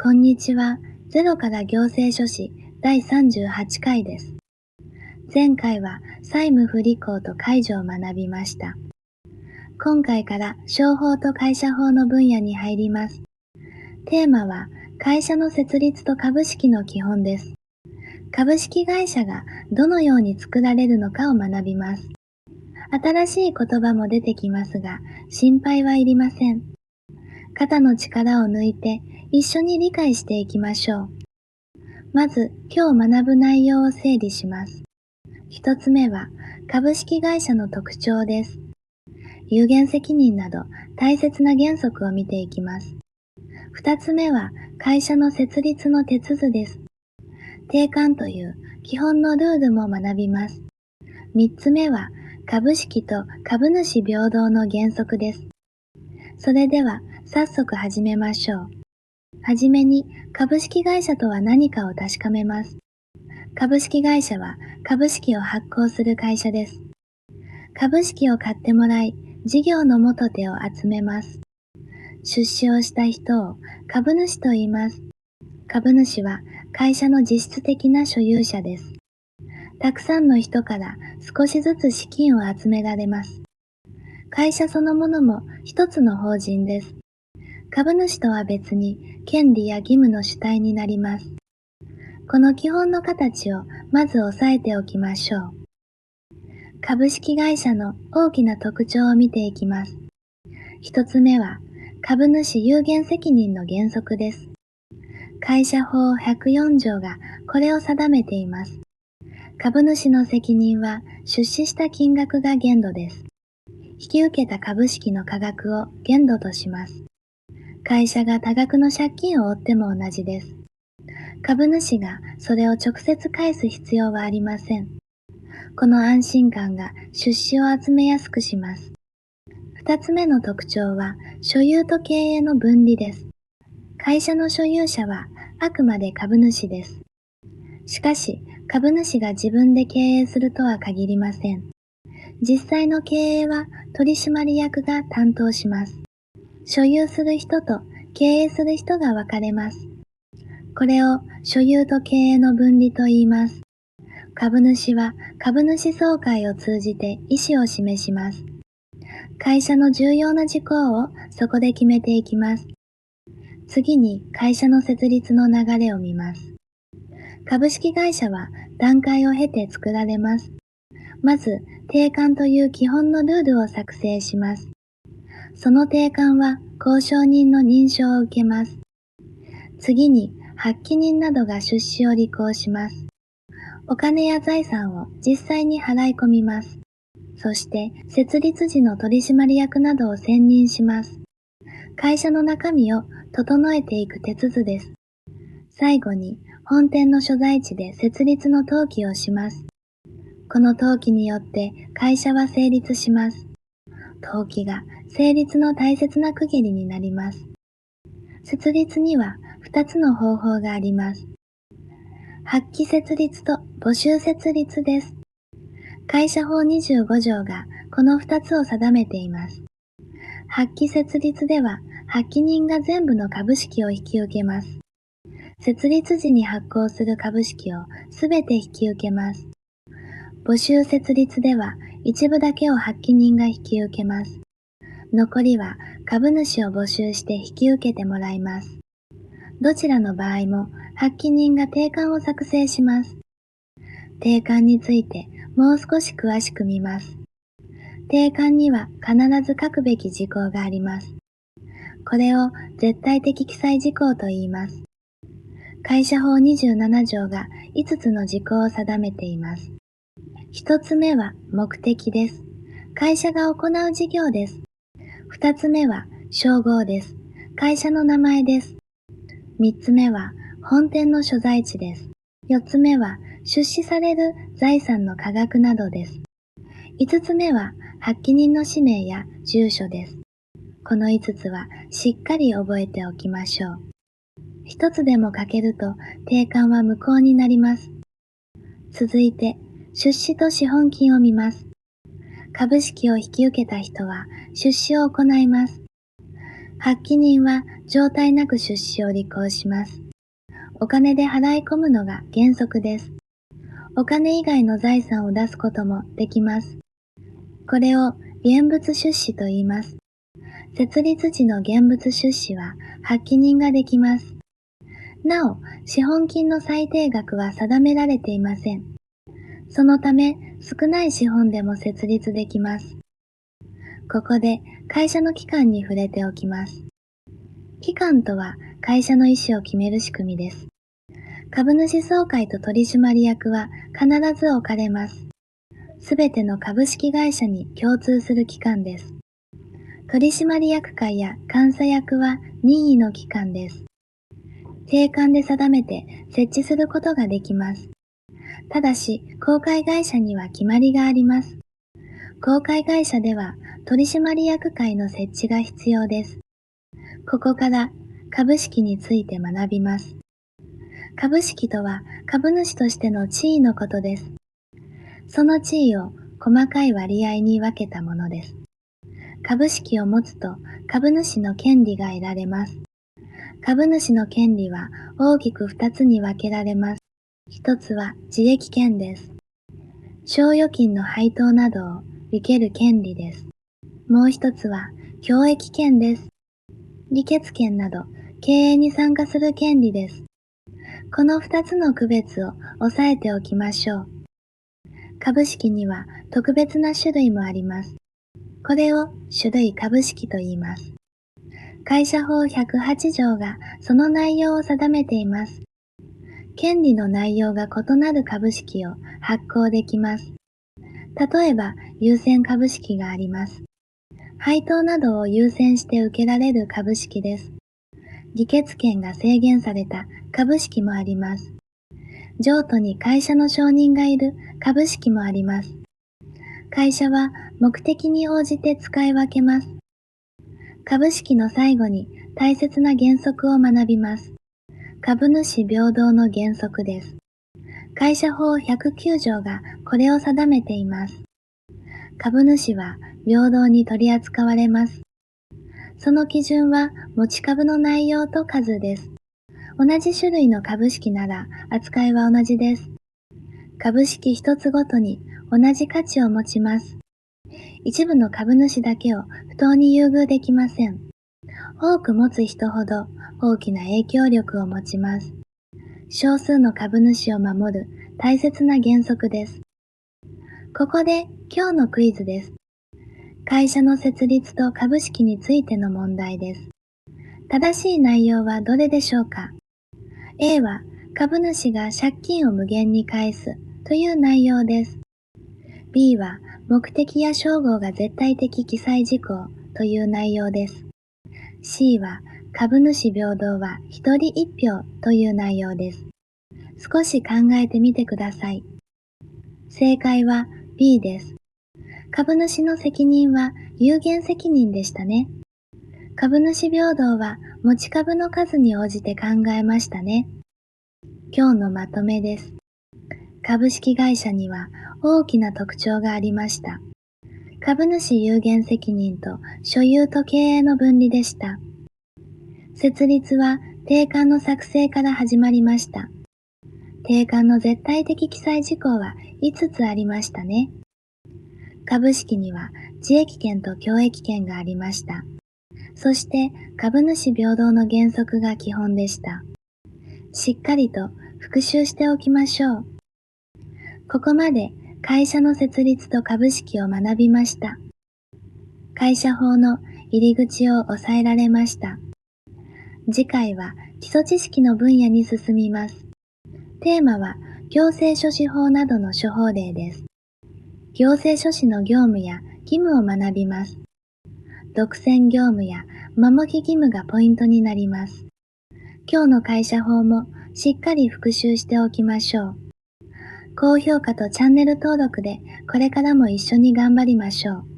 こんにちは。ゼロから行政書士第38回です。前回は債務不履行と解除を学びました。今回から商法と会社法の分野に入ります。テーマは会社の設立と株式の基本です。株式会社がどのように作られるのかを学びます。新しい言葉も出てきますが、心配はいりません。肩の力を抜いて一緒に理解していきましょう。まず今日学ぶ内容を整理します。一つ目は株式会社の特徴です。有限責任など大切な原則を見ていきます。二つ目は会社の設立の手続です。定款という基本のルールも学びます。三つ目は株式と株主平等の原則です。それでは早速始めましょう。はじめに株式会社とは何かを確かめます。株式会社は株式を発行する会社です。株式を買ってもらい、事業の元手を集めます。出資をした人を株主と言います。株主は会社の実質的な所有者です。たくさんの人から少しずつ資金を集められます。会社そのものも一つの法人です。株主とは別に権利や義務の主体になります。この基本の形をまず押さえておきましょう。株式会社の大きな特徴を見ていきます。一つ目は株主有限責任の原則です。会社法104条がこれを定めています。株主の責任は出資した金額が限度です。引き受けた株式の価格を限度とします。会社が多額の借金を負っても同じです。株主がそれを直接返す必要はありません。この安心感が出資を集めやすくします。二つ目の特徴は所有と経営の分離です。会社の所有者はあくまで株主です。しかし株主が自分で経営するとは限りません。実際の経営は取締役が担当します。所有する人と経営する人が分かれます。これを所有と経営の分離と言います。株主は株主総会を通じて意思を示します。会社の重要な事項をそこで決めていきます。次に会社の設立の流れを見ます。株式会社は段階を経て作られます。まず、定款という基本のルールを作成します。その定款は交渉人の認証を受けます。次に、発起人などが出資を履行します。お金や財産を実際に払い込みます。そして、設立時の取締役などを選任します。会社の中身を整えていく手続です。最後に、本店の所在地で設立の登記をします。この登記によって会社は成立します。登記が成立の大切な区切りになります。設立には2つの方法があります。発起設立と募集設立です。会社法25条がこの2つを定めています。発起設立では発起人が全部の株式を引き受けます。設立時に発行する株式をすべて引き受けます。募集設立では一部だけを発起人が引き受けます。残りは株主を募集して引き受けてもらいます。どちらの場合も発起人が定款を作成します。定款についてもう少し詳しく見ます。定款には必ず書くべき事項があります。これを絶対的記載事項と言います。会社法27条が5つの事項を定めています。1つ目は目的です。会社が行う事業です。2つ目は称号です。会社の名前です。3つ目は本店の所在地です。4つ目は出資される財産の価格などです。5つ目は発起人の氏名や住所です。この5つはしっかり覚えておきましょう。1つでも欠けると定款は無効になります。続いて出資と資本金を見ます。株式を引き受けた人は出資を行います。発起人は状態なく出資を履行します。お金で払い込むのが原則です。お金以外の財産を出すこともできます。これを現物出資と言います。設立時の現物出資は発起人ができます。なお、資本金の最低額は定められていません。そのため、少ない資本でも設立できます。ここで会社の期間に触れておきます。期間とは会社の意思を決める仕組みです。株主総会と取締役は必ず置かれます。すべての株式会社に共通する期間です。取締役会や監査役は任意の機関です。定款で定めて設置することができます。ただし、公開会社には決まりがあります。公開会社では取締役会の設置が必要です。ここから株式について学びます。株式とは株主としての地位のことです。その地位を細かい割合に分けたものです。株式を持つと株主の権利が得られます。株主の権利は大きく2つに分けられます。1つは自益権です。賞与金の配当などを受ける権利です。もう1つは共益権です。議決権など経営に参加する権利です。この2つの区別を押さえておきましょう。株式には特別な種類もあります。これを種類株式と言います。会社法108条がその内容を定めています。権利の内容が異なる株式を発行できます。例えば、優先株式があります。配当などを優先して受けられる株式です。議決権が制限された株式もあります。譲渡に会社の承認がいる株式もあります。会社は目的に応じて使い分けます。株式の最後に大切な原則を学びます。株主平等の原則です。会社法109条がこれを定めています。株主は平等に取り扱われます。その基準は持ち株の内容と数です。同じ種類の株式なら扱いは同じです。株式一つごとに同じ価値を持ちます。一部の株主だけを不当に優遇できません。多く持つ人ほど大きな影響力を持ちます。少数の株主を守る大切な原則です。ここで今日のクイズです。会社の設立と株式についての問題です。正しい内容はどれでしょうか？ A は株主が借金を無限に返すという内容です。B は目的や称号が絶対的記載事項という内容です。C は株主平等は一人一票という内容です。少し考えてみてください。正解は B です。株主の責任は有限責任でしたね。株主平等は持ち株の数に応じて考えましたね。今日のまとめです。株式会社には大きな特徴がありました。株主有限責任と所有と経営の分離でした。設立は定款の作成から始まりました。定款の絶対的記載事項は5つありましたね。株式には自益権と共益権がありました。そして株主平等の原則が基本でした。しっかりと復習しておきましょう。ここまで会社の設立と株式を学びました。会社法の入り口を押さえられました。次回は基礎知識の分野に進みます。テーマは行政書士法などの諸法令です。行政書士の業務や義務を学びます。独占業務や守り義務がポイントになります。今日の会社法もしっかり復習しておきましょう。高評価とチャンネル登録でこれからも一緒に頑張りましょう。